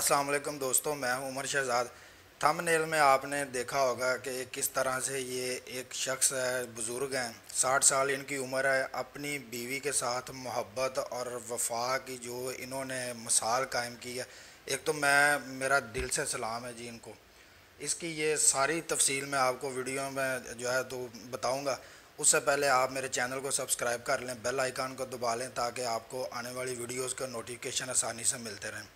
السلام علیکم دوستوں، میں ہوں عمر شہزاد۔ تھم نیل میں آپ نے دیکھا ہوگا کہ کس طرح سے یہ ایک شخص ہے، بزرگ ہیں، 60 سال ان کی عمر ہے، اپنی بیوی کے ساتھ محبت اور وفا کی جو انہوں نے مثال قائم کی ہے۔ ایک تو میرا دل سے سلام ہے جی ان کو۔ اس کی یہ ساری تفصیل میں آپ کو ویڈیو میں جو ہے تو بتاؤں گا۔ اس سے پہلے آپ میرے چینل کو سبسکرائب کر لیں، بیل آئیکن کو دبا لیں تاکہ آپ کو آنے والی ویڈیوز کا نوٹیفیکیشن آسانی سے ملتے رہیں۔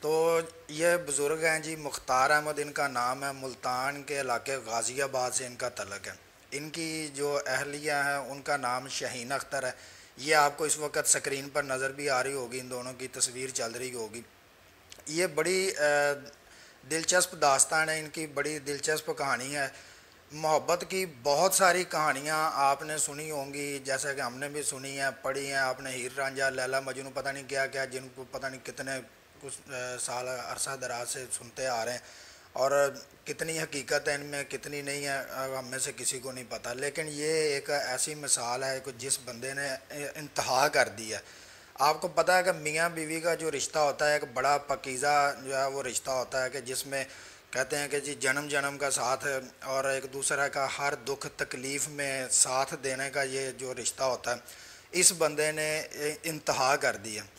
تو یہ بزرگ ہیں جی، مختار احمد ان کا نام ہے، ملتان کے علاقے غازی آباد سے ان کا تعلق ہے۔ ان کی جو اہلیہ ہیں ان کا نام شہین اختر ہے۔ یہ آپ کو اس وقت سکرین پر نظر بھی آ رہی ہوگی، ان دونوں کی تصویر چل رہی ہوگی۔ یہ بڑی دلچسپ داستان ہے ان کی، بڑی دلچسپ کہانی ہے۔ محبت کی بہت ساری کہانیاں آپ نے سنی ہوں گی، جیسے کہ ہم نے بھی سنی ہیں، پڑھی ہیں آپ نے، ہیر رانجھا، لیلا مجنوں، پتہ نہیں کیا کیا، جن کو پتہ نہیں کتنے کچھ سال عرصہ دراز سے سنتے آ رہے ہیں، اور کتنی حقیقت ہے ان میں کتنی نہیں ہے ہم میں سے کسی کو نہیں پتہ۔ لیکن یہ ایک ایسی مثال ہے کہ جس بندے نے انتہا کر دی ہے۔ آپ کو پتہ ہے کہ میاں بیوی کا جو رشتہ ہوتا ہے ایک بڑا پاکیزہ جو ہے وہ رشتہ ہوتا ہے، کہ جس میں کہتے ہیں کہ جی جنم جنم کا ساتھ اور ایک دوسرے کا ہر دکھ تکلیف میں ساتھ دینے کا یہ جو رشتہ ہوتا ہے، اس بندے نے انتہا کر دی ہے۔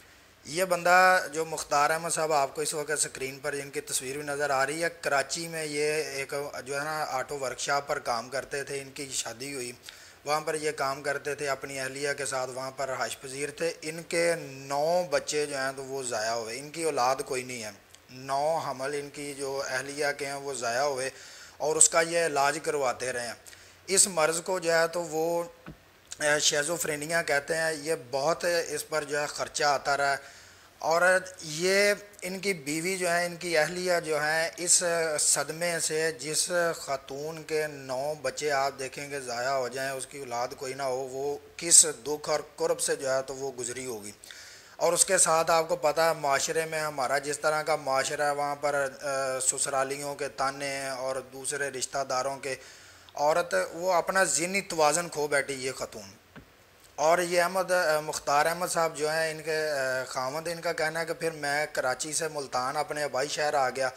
یہ بندہ جو مختار احمد صاحب آپ کو اس وقت سکرین پر ان کی تصویر بھی نظر آ رہی ہے، کراچی میں یہ ایک جو ہے نا آٹو ورکشاپ پر کام کرتے تھے۔ ان کی شادی ہوئی، وہاں پر یہ کام کرتے تھے اپنی اہلیہ کے ساتھ، وہاں پر رہائش پذیر تھے۔ ان کے 9 بچے جو ہیں تو وہ ضائع ہوئے، ان کی اولاد کوئی نہیں ہے۔ 9 حمل ان کی جو اہلیہ کے ہیں وہ ضائع ہوئے، اور اس کا یہ علاج کرواتے رہے ہیں۔ اس مرض کو جو ہے تو وہ شیزوفرینیا کہتے ہیں۔ یہ بہت اس پر جو ہے خرچہ آتا رہا ہے، اور یہ ان کی بیوی جو ہے، ان کی اہلیہ جو ہیں، اس صدمے سے، جس خاتون کے 9 بچے آپ دیکھیں گے ضائع ہو جائیں، اس کی اولاد کوئی نہ ہو، وہ کس دکھ اور کرب سے جو ہے تو وہ گزری ہوگی۔ اور اس کے ساتھ آپ کو پتہ ہے معاشرے میں ہمارا جس طرح کا معاشرہ ہے، وہاں پر سسرالیوں کے تانے ہیں اور دوسرے رشتہ داروں کے، عورت وہ اپنا ذہنی توازن کھو بیٹھی یہ خاتون۔ اور یہ مختار احمد صاحب جو ہیں، ان کے خاوند، ان کا کہنا ہے کہ پھر میں کراچی سے ملتان اپنے آبائی شہر آ گیا۔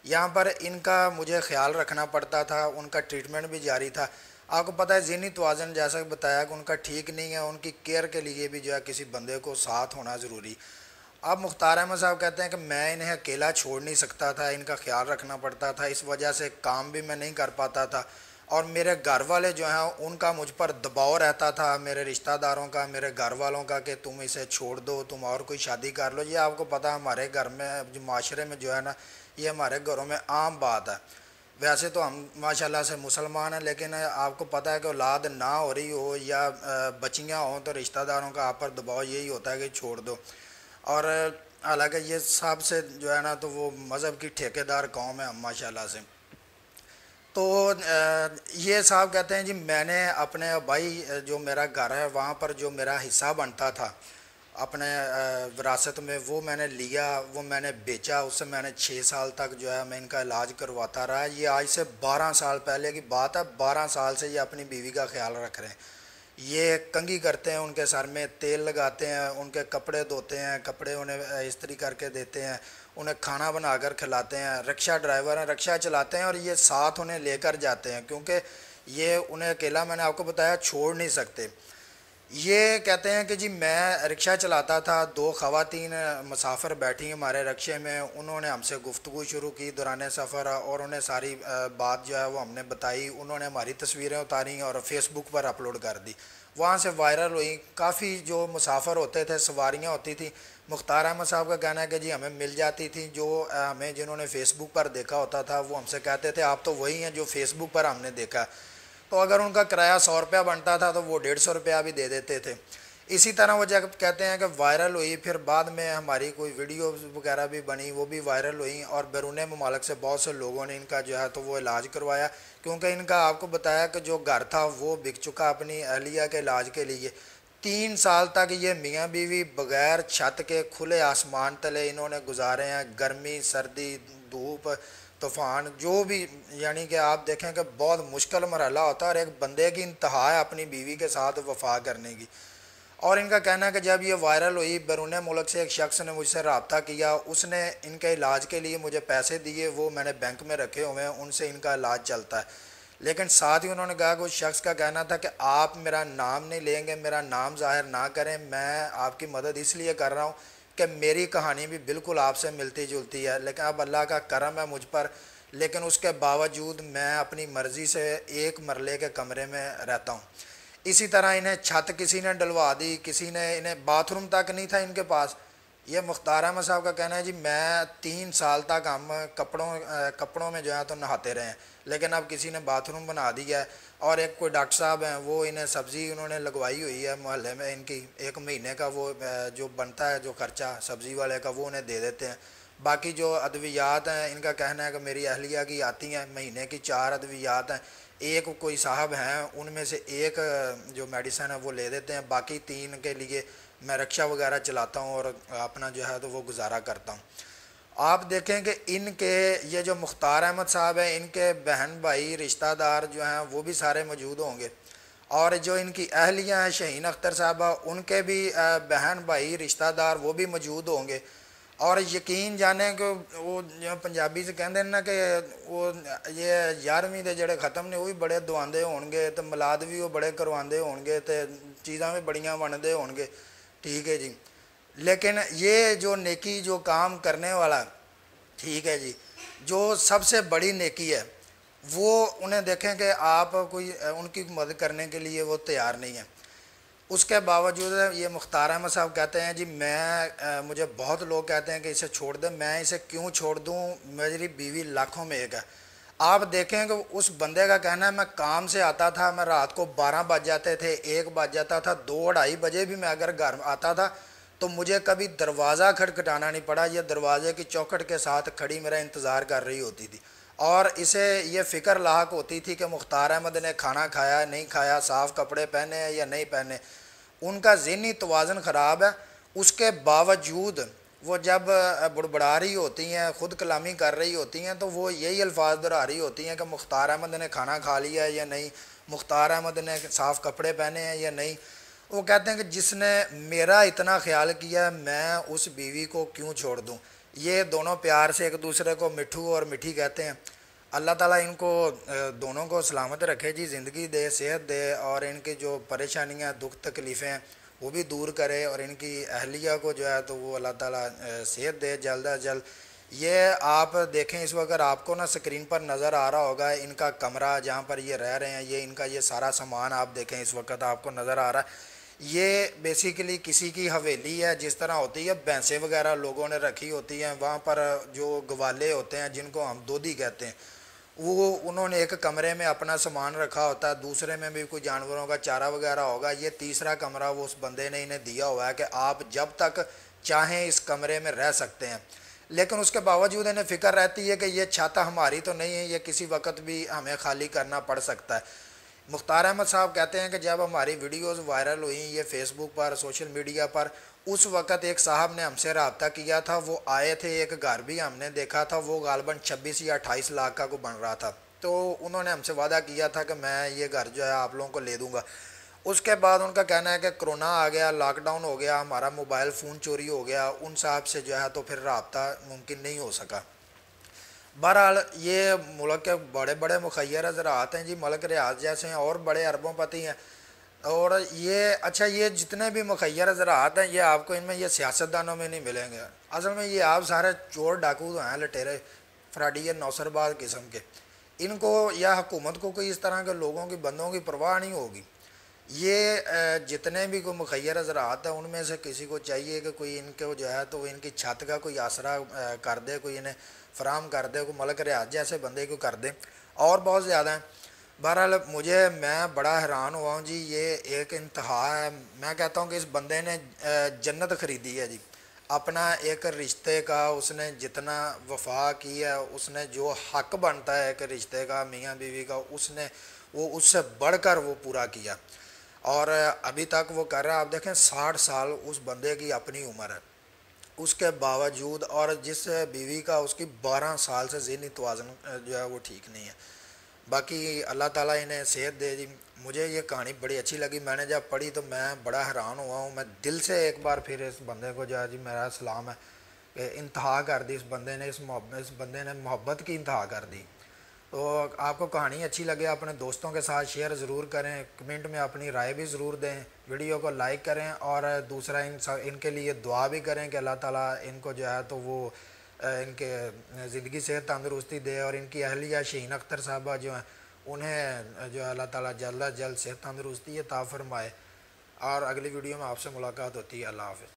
یہاں پر ان کا مجھے خیال رکھنا پڑتا تھا، ان کا ٹریٹمنٹ بھی جاری تھا۔ آپ کو پتہ ہے ذہنی توازن جیسا کہ بتایا کہ ان کا ٹھیک نہیں ہے، ان کی کیئر کے لیے بھی جو ہے کسی بندے کو ساتھ ہونا ضروری۔ اب مختار احمد صاحب کہتے ہیں کہ میں انہیں اکیلا چھوڑ نہیں سکتا تھا، ان کا خیال رکھنا پڑتا تھا، اس وجہ سے کام بھی میں نہیں کر پاتا تھا، اور میرے گھر والے جو ہیں ان کا مجھ پر دباؤ رہتا تھا، میرے رشتہ داروں کا، میرے گھر والوں کا، کہ تم اسے چھوڑ دو، تم اور کوئی شادی کر لو۔ یہ آپ کو پتہ ہے ہمارے گھر میں جو معاشرے میں جو ہے نا، یہ ہمارے گھروں میں عام بات ہے۔ ویسے تو ہم ماشاءاللہ سے مسلمان ہیں، لیکن آپ کو پتہ ہے کہ اولاد نہ ہو رہی ہو یا بچیاں ہوں تو رشتہ داروں کا آپ پر دباؤ یہی ہوتا ہے کہ چھوڑ دو۔ اور حالانکہ یہ سب سے جو ہے نا تو وہ مذہب کی ٹھیکیدار قوم ہے ہم ماشاءاللہ سے۔ تو یہ صاحب کہتے ہیں جی میں نے اپنے بھائی جو میرا گھر ہے وہاں پر جو میرا حصہ بنتا تھا اپنے وراثت میں، وہ میں نے لیا، وہ میں نے بیچا۔ اس سے میں نے 6 سال تک جو ہے میں ان کا علاج کرواتا رہا۔ یہ آج سے 12 سال پہلے کی بات ہے، 12 سال سے یہ اپنی بیوی کا خیال رکھ رہے ہیں۔ یہ کنگھی کرتے ہیں، ان کے سر میں تیل لگاتے ہیں، ان کے کپڑے دھوتے ہیں، کپڑے انہیں استری کر کے دیتے ہیں، انہیں کھانا بنا کر کھلاتے ہیں، رکشہ ڈرائیور ہیں، رکشہ چلاتے ہیں، اور یہ ساتھ انہیں لے کر جاتے ہیں، کیونکہ یہ انہیں اکیلا میں نے آپ کو بتایا چھوڑ نہیں سکتے۔ یہ کہتے ہیں کہ جی میں رکشہ چلاتا تھا، 2 خواتین مسافر بیٹھی ہمارے رکشے میں، انہوں نے ہم سے گفتگو شروع کی دوران سفر، اور انہیں ساری بات جو ہے وہ ہم نے بتائی، انہوں نے ہماری تصویریں اتاری اور فیس بک پر اپلوڈ کر دی، وہاں سے وائرل ہوئی۔ کافی جو مسافر ہوتے تھے، سواریاں ہوتی تھیں، مختار احمد صاحب کا کہنا ہے کہ جی ہمیں مل جاتی تھی، جو ہمیں جنہوں نے فیس بک پر دیکھا ہوتا تھا وہ ہم سے کہتے تھے آپ تو وہی ہیں جو فیس بک پر ہم نے دیکھا۔ تو اگر ان کا کرایہ 100 روپیہ بنتا تھا تو وہ 150 روپیہ بھی دے دیتے تھے۔ اسی طرح وہ جب کہتے ہیں کہ وائرل ہوئی، پھر بعد میں ہماری کوئی ویڈیو وغیرہ بھی بنی، وہ بھی وائرل ہوئی، اور بیرون ممالک سے بہت سے لوگوں نے ان کا جو ہے تو وہ علاج کروایا، کیونکہ ان کا آپ کو بتایا کہ جو گھر تھا وہ بک چکا اپنی اہلیہ کے علاج کے لیے۔ 3 سال تک یہ میاں بیوی بغیر چھت کے کھلے آسمان تلے انہوں نے گزارے ہیں، گرمی، سردی، دھوپ، طوفان، جو بھی، یعنی کہ آپ دیکھیں کہ بہت مشکل مرحلہ ہوتا ہے، اور ایک بندے کی انتہا ہے اپنی بیوی کے ساتھ وفا کرنے کی۔ اور ان کا کہنا ہے کہ جب یہ وائرل ہوئی بیرون ملک سے ایک شخص نے مجھ سے رابطہ کیا، اس نے ان کے علاج کے لیے مجھے پیسے دیے، وہ میں نے بینک میں رکھے ہوئے ہیں، ان سے ان کا علاج چلتا ہے۔ لیکن ساتھ ہی انہوں نے کہا کہ اس شخص کا کہنا تھا کہ آپ میرا نام نہیں لیں گے، میرا نام ظاہر نہ کریں، میں آپ کی مدد اس لیے کر رہا ہوں کہ میری کہانی بھی بالکل آپ سے ملتی جلتی ہے، لیکن اب اللہ کا کرم ہے مجھ پر، لیکن اس کے باوجود میں اپنی مرضی سے ایک مرلے کے کمرے میں رہتا ہوں۔ اسی طرح انہیں چھت کسی نے ڈلوا دی، کسی نے، انہیں باتھ روم تک نہیں تھا ان کے پاس۔ یہ مختار احمد صاحب کا کہنا ہے جی میں 3 سال تک ہم کپڑوں میں جو ہے تو نہاتے رہے ہیں، لیکن اب کسی نے باتھ روم بنا دیا ہے۔ اور ایک کوئی ڈاکٹر صاحب ہیں، وہ انہیں سبزی انہوں نے لگوائی ہوئی ہے محلے میں، ان کی 1 مہینے کا وہ جو بنتا ہے جو خرچہ سبزی والے کا وہ انہیں دے دیتے ہیں۔ باقی جو ادویات ہیں، ان کا کہنا ہے کہ میری اہلیہ کی آتی ہیں، مہینے کی 4 ادویات ہیں، ایک کوئی صاحب ہیں ان میں سے ایک جو میڈیسن ہے وہ لے دیتے ہیں، باقی 3 کے لیے میں رکشہ وغیرہ چلاتا ہوں اور اپنا جو ہے تو وہ گزارا کرتا ہوں۔ آپ دیکھیں کہ ان کے یہ جو مختار احمد صاحب ہیں، ان کے بہن بھائی رشتہ دار جو ہیں وہ بھی سارے موجود ہوں گے، اور جو ان کی اہلیہ ہیں شہین اختر صاحبہ، ان کے بھی بہن بھائی رشتہ دار وہ بھی موجود ہوں گے۔ اور یقین جانیں کہ وہ جو پنجابی سے کہتے ہیں نا کہ وہ یہ 11ویں دے جڑے ختم نے وہ بھی بڑے دواندے ہون گے، تو ملاد بھی وہ بڑے کرواندے ہون گے، تو چیزاں بھی بڑیاں ونڈے ہون گے، ٹھیک ہے جی۔ لیکن یہ جو نیکی جو کام کرنے والا، ٹھیک ہے جی، جو سب سے بڑی نیکی ہے، وہ انہیں دیکھیں کہ آپ کوئی ان کی مدد کرنے کے لیے وہ تیار نہیں ہیں۔ اس کے باوجود یہ مختار احمد صاحب کہتے ہیں جی مجھے بہت لوگ کہتے ہیں کہ اسے چھوڑ دیں، میں اسے کیوں چھوڑ دوں، میری بیوی لاکھوں میں ایک ہے۔ آپ دیکھیں کہ اس بندے کا کہنا ہے میں کام سے آتا تھا، میں رات کو 12 بج جاتے تھے، 1 بج جاتا تھا، 2-2:30 بجے بھی میں اگر گھر آتا تھا تو مجھے کبھی دروازہ کھٹکھٹانا نہیں پڑا، یہ دروازے کی چوکھٹ کے ساتھ کھڑی میرا انتظار کر رہی ہوتی تھی، اور اسے یہ فکر لاحق ہوتی تھی کہ مختار احمد نے کھانا کھایا نہیں کھایا، صاف کپڑے پہنے ہیں یا نہیں پہنے۔ ان کا ذہنی توازن خراب ہے، اس کے باوجود وہ جب بڑبڑا رہی ہوتی ہیں، خود کلامی کر رہی ہوتی ہیں، تو وہ یہی الفاظ دہرا رہی ہوتی ہیں کہ مختار احمد نے کھانا کھا لیا ہے یا نہیں، مختار احمد نے صاف کپڑے پہنے ہیں یا نہیں۔ وہ کہتے ہیں کہ جس نے میرا اتنا خیال کیا میں اس بیوی کو کیوں چھوڑ دوں۔ یہ دونوں پیار سے ایک دوسرے کو مٹھو اور مٹھی کہتے ہیں۔ اللہ تعالیٰ ان کو دونوں کو سلامت رکھے جی، زندگی دے، صحت دے، اور ان کی جو پریشانیاں دکھ تکلیفیں ہیں وہ بھی دور کرے، اور ان کی اہلیہ کو جو ہے تو وہ اللہ تعالیٰ صحت دے جلد از جلد۔ یہ آپ دیکھیں اس وقت آپ کو نا اسکرین پر نظر آ رہا ہوگا ان کا کمرہ جہاں پر یہ رہ رہے ہیں، یہ ان کا یہ سارا سامان آپ دیکھیں اس وقت آپ کو نظر آ رہا ہے۔ یہ بیسیکلی کسی کی حویلی ہے، جس طرح ہوتی ہے بھینسیں وغیرہ لوگوں نے رکھی ہوتی ہیں، وہاں پر جو گوالے ہوتے ہیں جن کو ہم دودھی کہتے ہیں، وہ انہوں نے ایک کمرے میں اپنا سامان رکھا ہوتا ہے، دوسرے میں بھی کوئی جانوروں کا چارہ وغیرہ ہوگا، یہ تیسرا کمرہ وہ اس بندے نے انہیں دیا ہوا ہے کہ آپ جب تک چاہیں اس کمرے میں رہ سکتے ہیں۔ لیکن اس کے باوجود انہیں فکر رہتی ہے کہ یہ چھت ہماری تو نہیں ہے، یہ کسی وقت بھی ہمیں خالی کرنا پڑ سکتا ہے۔ مختار احمد صاحب کہتے ہیں کہ جب ہماری ویڈیوز وائرل ہوئیں یہ فیس بک پر، سوشل میڈیا پر، اس وقت ایک صاحب نے ہم سے رابطہ کیا تھا، وہ آئے تھے، ایک گھر بھی ہم نے دیکھا تھا، وہ غالباً 26 یا 28 لاکھ کا کو بن رہا تھا، تو انہوں نے ہم سے وعدہ کیا تھا کہ میں یہ گھر جو ہے آپ لوگوں کو لے دوں گا۔ اس کے بعد ان کا کہنا ہے کہ کرونا آ گیا، لاک ڈاؤن ہو گیا، ہمارا موبائل فون چوری ہو گیا، ان صاحب سے جو ہے تو پھر رابطہ ممکن نہیں ہو سکا۔ بہرحال یہ ملک کے بڑے بڑے مخیر حضرات ہیں جی، ملک ریاض جیسے ہیں اور بڑے اربوں پتی ہیں، اور یہ اچھا یہ جتنے بھی مخیر حضرات ہیں یہ آپ کو ان میں یہ سیاستدانوں میں نہیں ملیں گے، اصل میں یہ آپ سارے چور ڈاکو ہیں، لٹیرے فراڈی نوسر باز قسم کے، ان کو یا حکومت کو کوئی اس طرح کے لوگوں کی بندوں کی پرواہ نہیں ہوگی۔ یہ جتنے بھی کوئی مخیر حضرات ہیں ان میں سے کسی کو چاہیے کہ کوئی ان کو جو ہے تو ان کی چھت کا کوئی آسرا کر دے، کوئی انہیں فراہم کر دے، کوئی ملک ریاض جیسے بندے کو کر دے، اور بہت زیادہ ہیں۔ بہرحال میں بڑا حیران ہوا ہوں جی، یہ ایک انتہا ہے۔ میں کہتا ہوں کہ اس بندے نے جنت خریدی ہے جی، اپنا ایک رشتے کا اس نے جتنا وفا کی ہے، اس نے جو حق بنتا ہے ایک رشتے کا میاں بیوی کا، اس نے وہ اس سے بڑھ کر وہ پورا کیا، اور ابھی تک وہ کر رہا ہے۔ آپ دیکھیں 60 سال اس بندے کی اپنی عمر ہے، اس کے باوجود، اور جس بیوی کا اس کی 12 سال سے ذہنی توازن جو ہے وہ ٹھیک نہیں ہے۔ باقی اللہ تعالیٰ انہیں صحت دے جی۔ مجھے یہ کہانی بڑی اچھی لگی، میں نے جب پڑھی تو میں بڑا حیران ہوا ہوں۔ میں دل سے ایک بار پھر اس بندے کو جو ہے جی میرا سلام ہے کہ انتہا کر دی اس بندے نے، اس بندے نے محبت کی انتہا کر دی۔ تو آپ کو کہانی اچھی لگے اپنے دوستوں کے ساتھ شیئر ضرور کریں، کمنٹ میں اپنی رائے بھی ضرور دیں، ویڈیو کو لائک کریں، اور دوسرا ان کے لیے دعا بھی کریں کہ اللہ تعالیٰ ان کو جو ہے تو وہ ان کے زندگی سے تندرستی دے، اور ان کی اہلیہ شہین اختر صاحبہ جو ہیں انہیں جو ہے اللہ تعالیٰ جلد از جلد صحت تندرستی عطا فرمائے۔ اور اگلی ویڈیو میں آپ سے ملاقات ہوتی ہے۔ اللہ حافظ۔